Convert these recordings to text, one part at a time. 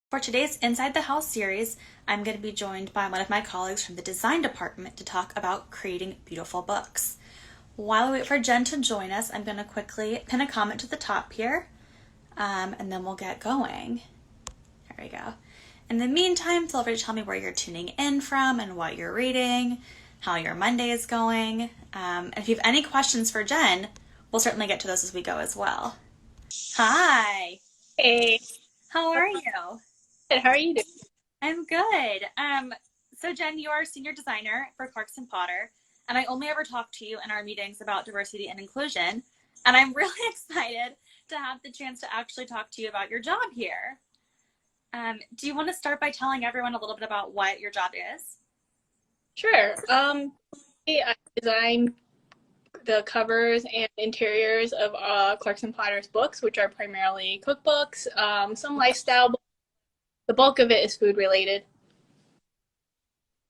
For today's Inside the House series, I'm going to be joined by one of my colleagues from the design department to talk about creating beautiful books. While we wait for Jen to join us, I'm going to quickly pin a comment to the top here, and then we'll get going. There we go. In the meantime, feel free to tell me where you're tuning in from and what you're reading, how your Monday is going. And if you have any questions for Jen, we'll certainly get to those as we go as well. Hi, Hey, how I'm are you? good. How are you doing? I'm good. So Jen, you are a senior designer for Clarkson Potter, and I only ever talk to you in our meetings about diversity and inclusion, and I'm really excited to have the chance to actually talk to you about your job here. Do you want to start by telling everyone a little bit about what your job is? Sure. I design the covers and interiors of Clarkson Potter's books, which are primarily cookbooks, some lifestyle books. The bulk of it is food related.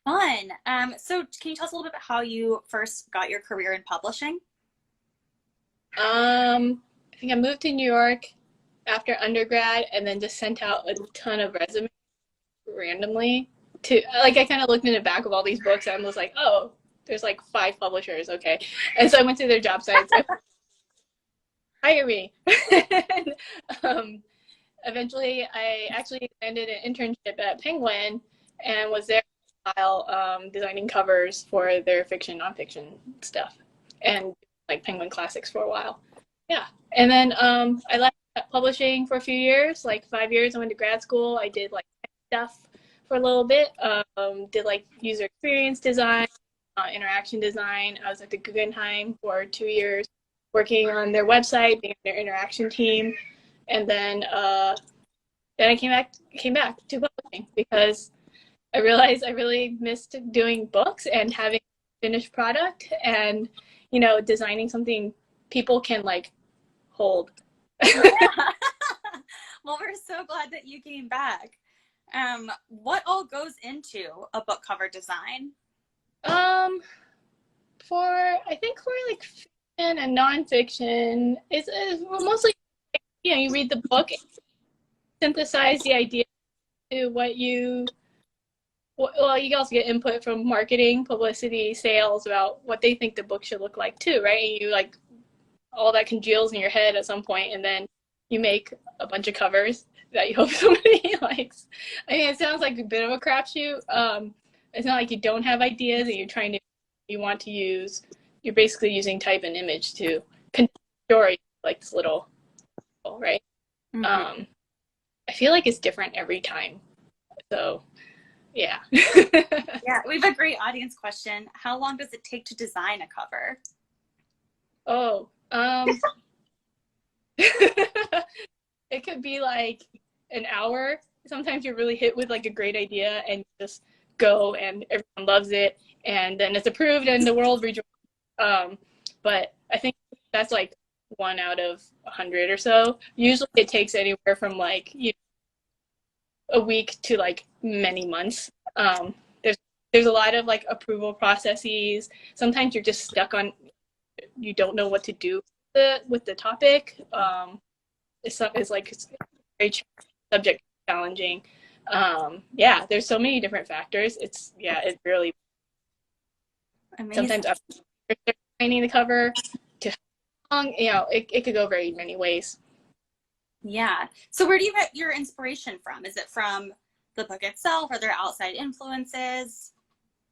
Fun. So can you tell us a little bit about how you first got your career in publishing? I think I moved to New York after undergrad and then just sent out a ton of resumes randomly to I kind of looked in the back of all these books and was like, oh, there's like five publishers, okay. And so I went to their job sites. Hire me. and, um, Eventually, I actually landed an internship at Penguin and was there for a while, designing covers for their fiction, nonfiction stuff, and like Penguin Classics for a while. Yeah, and then I left publishing for a few years, like 5 years. I went to grad school. I did like stuff for a little bit. Did like user experience design, interaction design. I was at the Guggenheim for 2 years, working on their website, being on their interaction team, and then I came back to publishing because I realized I really missed doing books and having a finished product and designing something people can like hold. Yeah. Well, we're so glad that you came back. What all goes into a book cover design? um for I think for like fiction and nonfiction, it's mostly you read the book, synthesize the idea to what you well, you also get input from marketing, publicity, sales about what they think the book should look like too, right? And you like all that congeals in your head at some point, and then you make a bunch of covers that you hope somebody likes. I mean, it sounds like a bit of a crapshoot. It's not like you don't have ideas and you want to use. You're basically using type and image to connect story like this little, right? Mm-hmm. Um, I feel like it's different every time. So, yeah. Yeah, we have a great audience question. How long does it take to design a cover? Oh, it could be like an hour. Sometimes you're really hit with like a great idea and you just go and everyone loves it and then it's approved and the world rejoices. But I think that's like 1 out of 100 or so. Usually it takes anywhere from like a week to like many months. There's a lot of like approval processes. Sometimes you're just stuck on you don't know what to do with the topic. It's very subject challenging. Yeah, there's so many different factors. It really Amazing. sometimes after designing the cover to how long, it could go very many ways. Yeah. So where do you get your inspiration from? Is it from the book itself? Are there outside influences?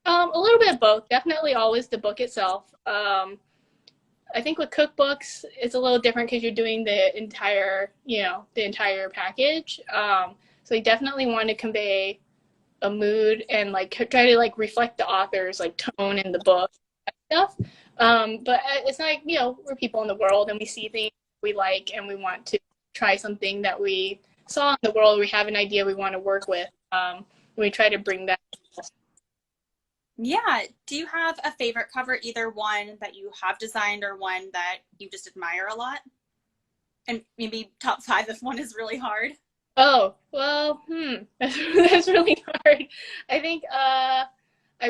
A little bit of both. Definitely always the book itself. I think with cookbooks, it's a little different because you're doing the entire package. So you definitely want to convey a mood and like try to like reflect the author's like tone in the book and stuff. But it's not like, we're people in the world and we see things we like and we want to try something that we saw in the world. We have an idea we want to work with. We try to bring that. Yeah. Do you have a favorite cover, either one that you have designed or one that you just admire a lot? And maybe top five if one is really hard. Oh, well, that's really hard. I think I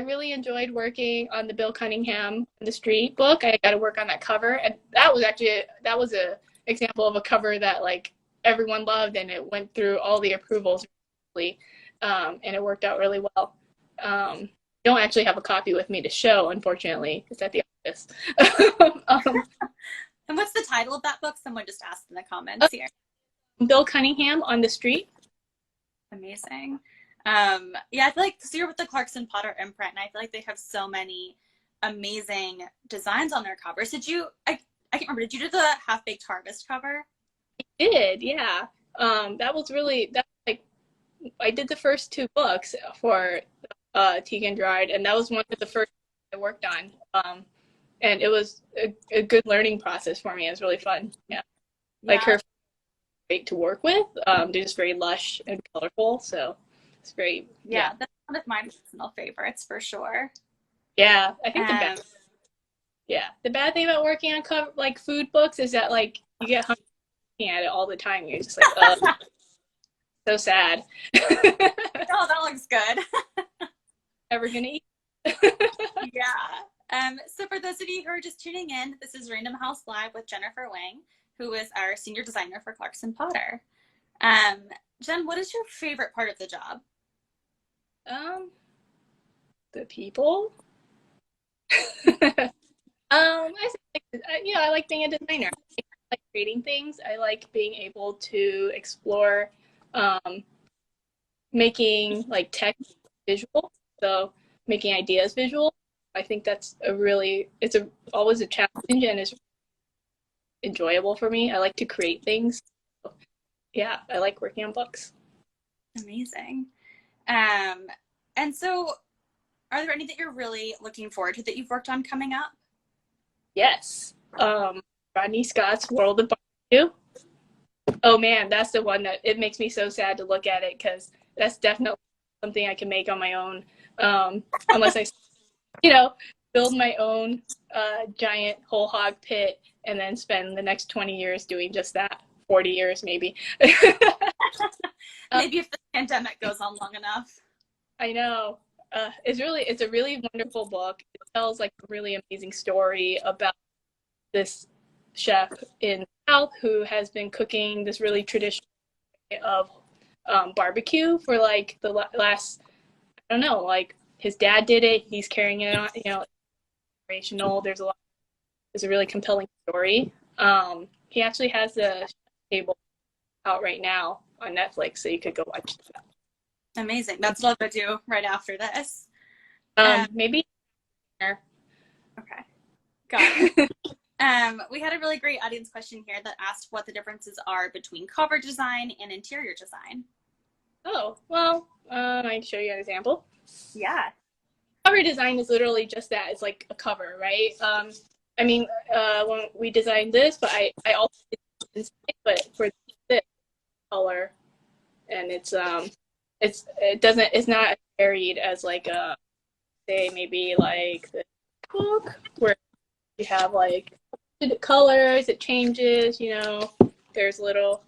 really enjoyed working on the Bill Cunningham on the Street book. I got to work on that cover, and that was a example of a cover that like everyone loved, and it went through all the approvals and it worked out really well. Don't actually have a copy with me to show, unfortunately. It's at the office. um, And what's the title of that book? Someone just asked in the comments here. Bill Cunningham on the Street. Amazing. Yeah, I feel like, so you're with the Clarkson Potter imprint, and I feel like they have so many amazing designs on their covers. I can't remember, did you do the Half Baked Harvest cover? I did, yeah. Like, I did the first two books for Tegan Gerard, and that was one of the first I worked on. And it was a good learning process for me. It was really fun. Yeah. Like her great to work with. They're just very lush and colorful, so it's very that's one of my personal favorites for sure. Yeah, I think the bad thing about working on like food books is that like you get hungry at it all the time. You're just like, so sad. Oh, that looks good. Ever gonna eat? Yeah. So for those of you who are just tuning in, this is Random House Live with Jennifer Wang, who is our senior designer for Clarkson Potter. Jen, what is your favorite part of the job? The people. I like being a designer. I like creating things. I like being able to explore making like text visual. So making ideas visual. I think that's always a challenge and it's enjoyable for me. I like to create things. So, yeah, I like working on books. Amazing. And so are there any that you're really looking forward to that you've worked on coming up? Yes. Rodney Scott's World of Barbecue. Oh man, that's the one that it makes me so sad to look at it because that's definitely something I can make on my own. Unless I, build my own giant whole hog pit and then spend the next 20 years doing just that. 40 years maybe. Maybe if the pandemic goes on long enough. I know. It's a really wonderful book. It tells like a really amazing story about this chef in the South who has been cooking this really traditional way of barbecue for like the last, I don't know, like his dad did it. He's carrying it on, inspirational. There's a really compelling story. He actually has a table out right now on Netflix, so you could go watch that. Amazing. That's what I'll do right after this. Maybe. Okay. Got it. We had a really great audience question here that asked what the differences are between cover design and interior design. Oh, well, I can show you an example. Yeah. Cover design is literally just that. It's like a cover, right? When we designed this, but I also did inside, but for this color, and it's not as varied as like say maybe like the book where you have like colors, it changes, there's little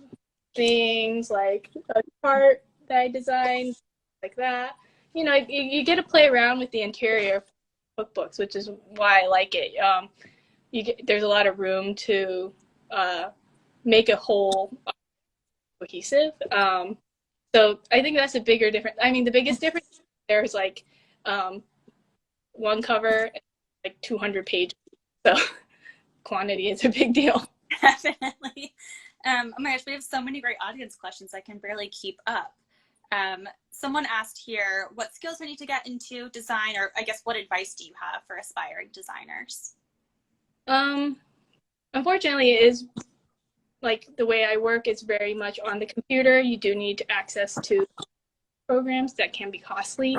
things like a chart that I designed like that. You get to play around with the interior cookbooks, which is why I like it. There's a lot of room to make a whole cohesive. So I think that's a bigger difference. I mean, the biggest difference there's like one cover, like 200 pages. So quantity is a big deal. Definitely. Oh my gosh, we have so many great audience questions. I can barely keep up. Someone asked here, what skills we need to get into design, or I guess what advice do you have for aspiring designers? Unfortunately, it is like the way I work is very much on the computer. You do need access to programs that can be costly.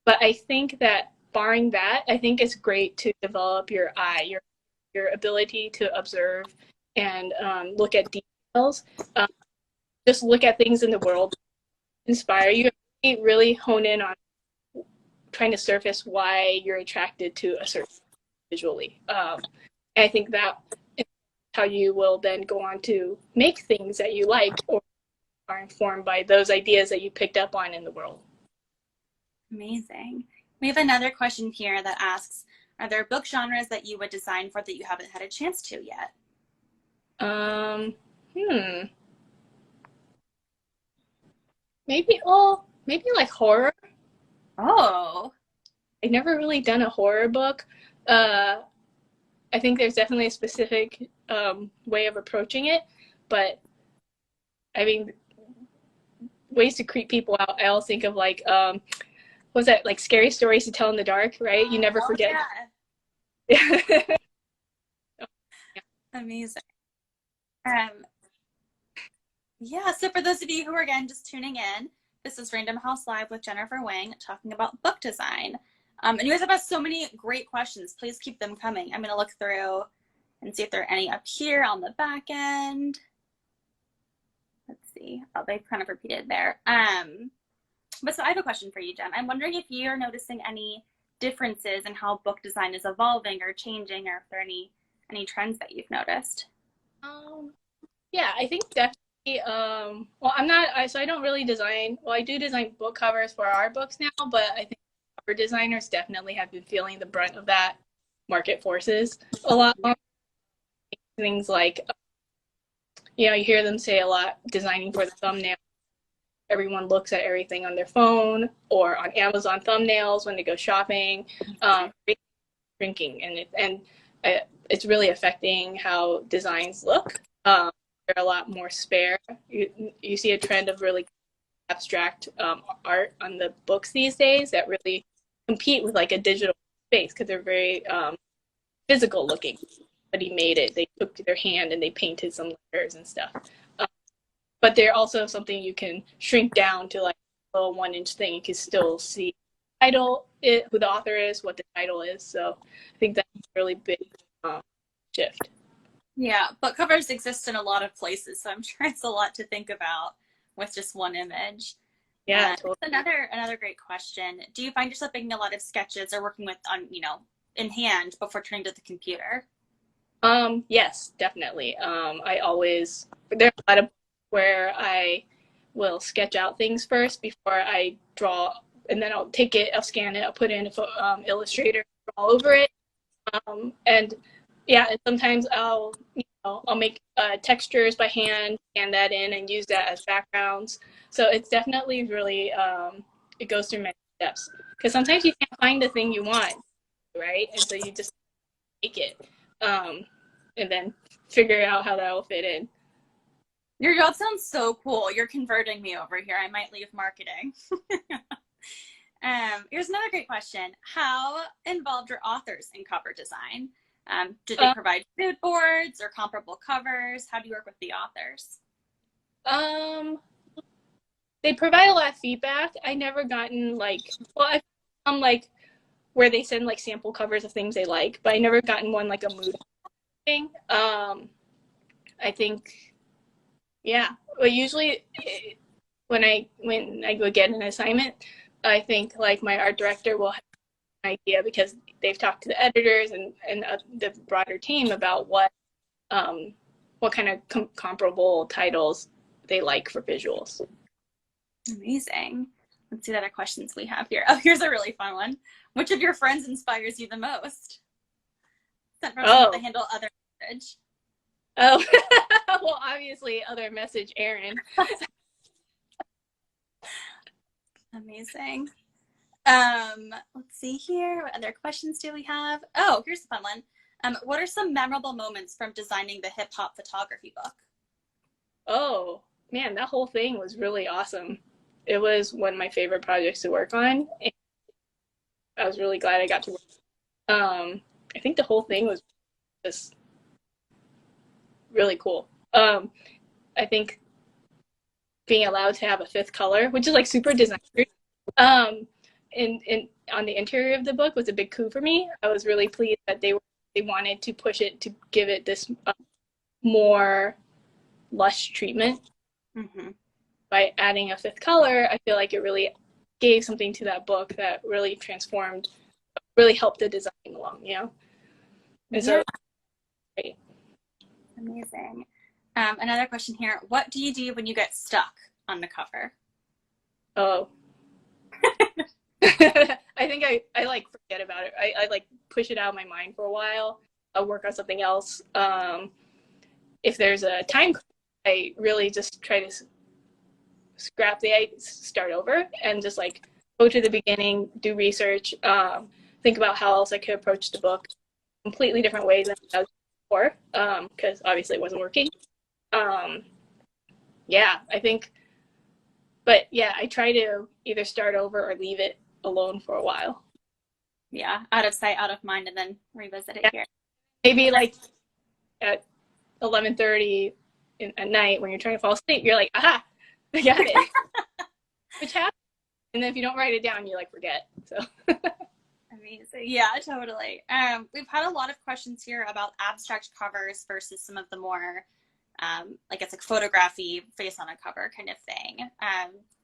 But I think that barring that, I think it's great to develop your eye, your ability to observe and look at details. Just look at things in the world, inspire you, really hone in on trying to surface why you're attracted to a certain visually. And I think that is how you will then go on to make things that you like or are informed by those ideas that you picked up on in the world. Amazing. We have another question here that asks, are there book genres that you would design for that you haven't had a chance to yet? maybe like horror. Oh, I've never really done a horror book. Uh, I think there's definitely a specific way of approaching it, but I mean, ways to creep people out. I always think of like, was that like scary stories to tell in the dark, right? You never oh forget. yeah. Amazing. Um, yeah, so for those of you who are again just tuning in, this is Random House Live with Jennifer Wang talking about book design. And you guys have asked so many great questions. Please keep them coming. I'm going to look through and see if there are any up here on the back end. Let's see. Oh, they kind of repeated there. But so I have a question for you, Jen. I'm wondering if you're noticing any differences in how book design is evolving or changing, or if there are any trends that you've noticed. Um, yeah, I think definitely. Well, I'm not. So I don't really design. Well, I do design book covers for our books now, but I think cover designers definitely have been feeling the brunt of that market forces a lot more. Things like, you hear them say a lot, designing for the thumbnail. Everyone looks at everything on their phone or on Amazon thumbnails when they go shopping. Shrinking, and it's really affecting how designs look. They're a lot more spare. You see a trend of really abstract art on the books these days that really compete with like a digital space because they're very physical looking. But he made it. They took their hand and they painted some letters and stuff. Um, but they're also something you can shrink down to like a little 1-inch thing. You can still see the title, who the author is, what the title is. So I think that's a really big shift. Yeah, book covers exist in a lot of places, so I'm sure it's a lot to think about with just one image. Yeah, totally. Another great question. Do you find yourself making a lot of sketches or working with on in hand before turning to the computer? Yes, definitely. I always There are a lot of where I will sketch out things first before I draw, and then I'll take it, I'll scan it, I'll put it in Illustrator, draw over it, and yeah, and sometimes I'll make textures by hand, scan that in, and use that as backgrounds. So it's definitely really it goes through many steps because sometimes you can't find the thing you want, right? And so you just make it. And then figure out how that will fit in. Your job sounds so cool. You're converting me over here. I might leave marketing. Here's another great question. How involved are authors in cover design? Do they provide mood boards or comparable covers? How do you work with the authors? Um, they provide a lot of feedback. I never gotten like where they send like sample covers of things they like, but I never gotten one like a mood thing. I think, yeah. Well, usually when I go get an assignment, I think like my art director will have an idea because they've talked to the editors and the broader team about what kind of comparable titles they like for visuals. Amazing. Let's see what other questions we have here. Oh, here's a really fun one. Which of your friends inspires you the most? Sent from someone to handle other message. Oh, well, obviously, other message, Aaron. Amazing. Let's see here. What other questions do we have? Oh, here's a fun one. What are some memorable moments from designing the hip hop photography book? Oh, man, that whole thing was really awesome. It was one of my favorite projects to work on. And I was really glad I got to work. I think the whole thing was just really cool. I think being allowed to have a fifth color, which is like super design, in on the interior of the book was a big coup for me. I was really pleased that they wanted to push it to give it this more lush treatment. Mm-hmm. By adding a fifth color, I feel like it really gave something to that book that really transformed, really helped the design along, And so, great. Amazing. Another question here. What do you do when you get stuck on the cover? Oh. I think I like forget about it. I like push it out of my mind for a while. I'll work on something else. If there's a time, I really just try to start over and just like go to the beginning, do research, think about how else I could approach the book completely different ways than I was before, because obviously it wasn't working. Yeah, I think, but yeah, I try to either start over or leave it alone for a while. Yeah, out of sight, out of mind, and then revisit it Yeah. here. Maybe like at 11:30 at night when you're trying to fall asleep, you're like, aha, I got it. Which happens. And then if you don't write it down, you like forget. So Amazing. Yeah, totally. We've had a lot of questions here about abstract covers versus some of the more, I guess like photography face on a cover kind of thing.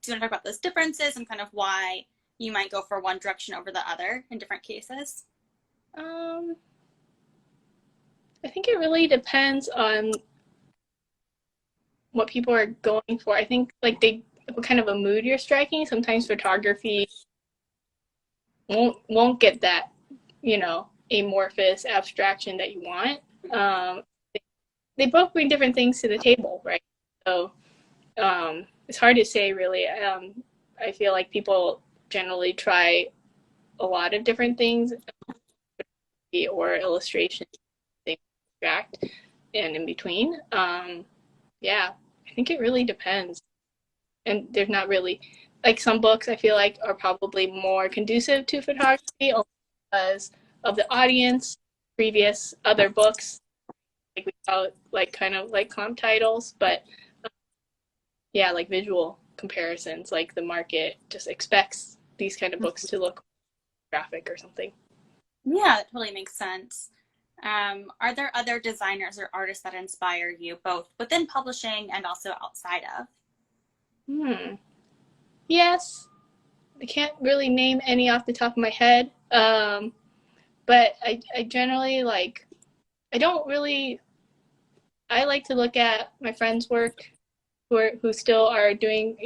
Do you want to talk about those differences and kind of why you might go for one direction over the other in different cases? I think it really depends on what people are going for. I think like what kind of a mood you're striking. Sometimes photography won't get that, amorphous abstraction that you want. They both bring different things to the table, right? So it's hard to say really. I feel like people generally try a lot of different things or illustration, they abstract and in between. Yeah, I think it really depends. And there's not really, like some books I feel like are probably more conducive to photography because of the audience, previous other books, like we call it like kind of like comp titles, but yeah, like visual comparisons, like the market just expects these kind of books to look graphic or something. Yeah, that totally makes sense. Are there other designers or artists that inspire you both within publishing and also outside of? Yes, I can't really name any off the top of my head, but I generally like, I don't really, I like to look at my friends' work who still are doing,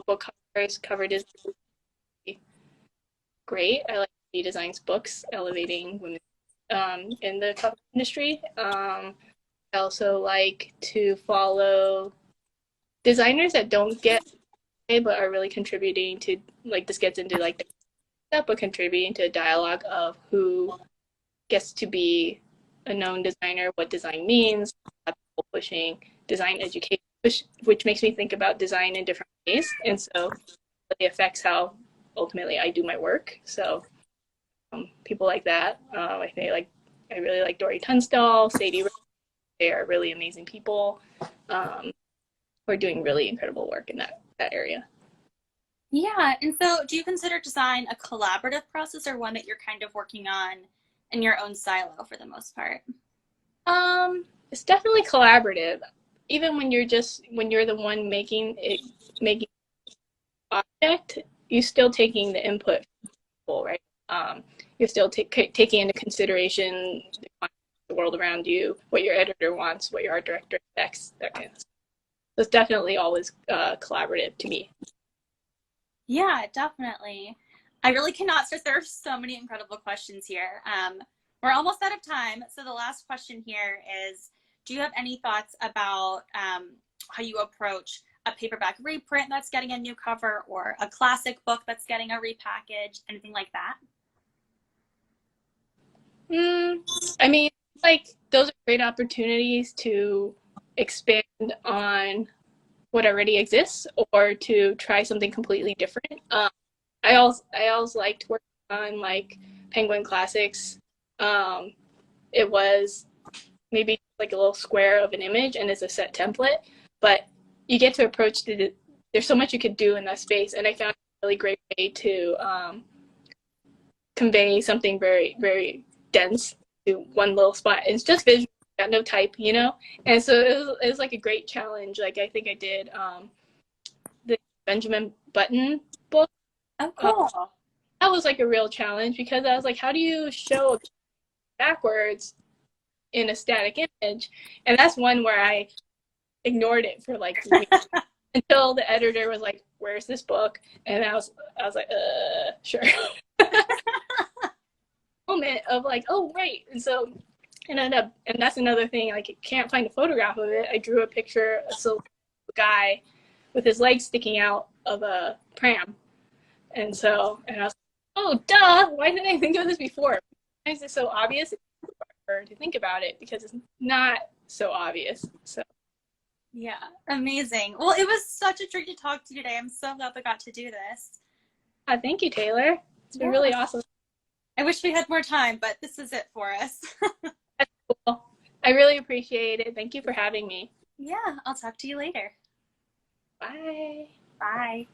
book covers, cover design. Great. I like he designs books elevating women in the cover industry. I also like to follow designers that don't get paid but are really contributing to, like, this gets into like stuff, but contributing to a dialogue of who gets to be a known designer, what design means, pushing design education, which makes me think about design in different ways, and so it affects how ultimately I do my work. So people like that, I think like I really like Dory Tunstall, Sadie. They are really amazing people who are doing really incredible work in that area. Yeah, and so do you consider design a collaborative process or one that you're kind of working on in your own silo for the most part? It's definitely collaborative. Even when you're the one making object, you're still taking the input from people, right? You're still taking into consideration the world around you, what your editor wants, what your art director expects, that kind of stuff. So it's definitely always collaborative to me. Yeah, definitely. I really cannot stress there are so many incredible questions here. We're almost out of time. So the last question here is, do you have any thoughts about how you approach a paperback reprint that's getting a new cover or a classic book that's getting a repackage, anything like that? I mean, like those are great opportunities to expand on what already exists or to try something completely different. I also liked working on like Penguin Classics. It was maybe like a little square of an image and it's a set template, but you get to approach there's so much you could do in that space, and I found a really great way to convey something very, very dense to one little spot. It's just visual, got no type, and so it was like a great challenge. Like I think I did the Benjamin Button book. Oh, cool. That was like a real challenge because I was like, how do you show backwards in a static image? And that's one where I ignored it for like weeks until the editor was like, where's this book? And I was like, sure. Moment of like, oh right. And so and that's another thing, like, I can't find a photograph of it. I drew a picture, a silhouette guy with his legs sticking out of a pram. And I was like, oh, duh, why didn't I think of this before? Why is it so obvious to think about it? Because it's not so obvious. So Yeah, amazing. Well, it was such a treat to talk to you today. I'm so glad we got to do this. thank you, Taylor. It's been Yeah. really awesome. I wish we had more time, but this is it for us. That's cool. I really appreciate it. Thank you for having me. Yeah, I'll talk to you later. Bye. Bye.